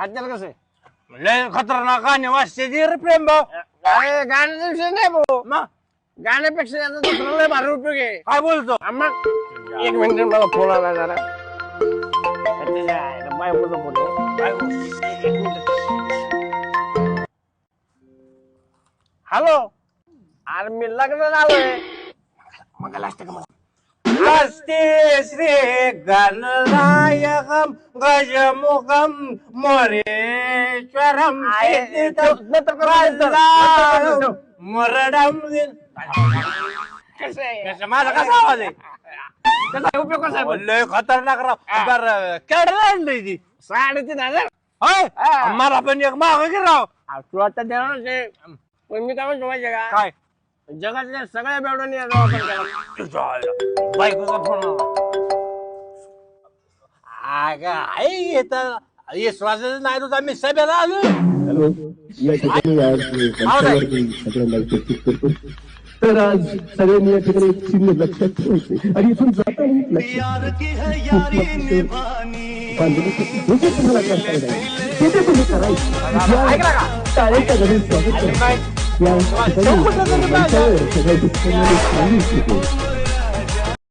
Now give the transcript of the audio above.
वाचायला कसं लय खतरनाक गाणे वाजते रे प्रेम भाऊ. अरे गाण्याचा विषय नाही भाऊ, मग गाण्यापेक्षा याचा दुसरा लय भारी उपयोग आहे. काय बोलतो? मग एक मिनिट मला फोन आला जरा. बायकोचा फोन आहे. हॅलो, अरे मी लग्न झालोय. मग लास्ट का मला अस्ते श्री गणनायकम गजमुखम मोरेश्वरम मरडम. कसं आहे? माझा कसा आवाज आहे? त्याचा उपयोग कसा आहे? लय खतरनाक राव. बरं केवढ्याला आणलंय ती? 3,500. होय हा. मला पण एक माग की राव. तू आता देणार आहे. पण मी काय म्हणतो माहितीये का, काय जगातल्या सगळ्या बेवड्यांनी याचा वापर केला. बायकोचा फोन येत विश्वास नाही तुझा मी सभेला आलो. हॅलो, या ठिकाणी आज रस्त्यावरती सगळ्यांना उपस्थित करतो. तर आज सगळ्यांनी या ठिकाणी एक चिन्ह लक्षात ठेवायचे आणि इथून जाताना टाळ्याच्या घरी स्वागत करा. या ठिकाणी सगळ्या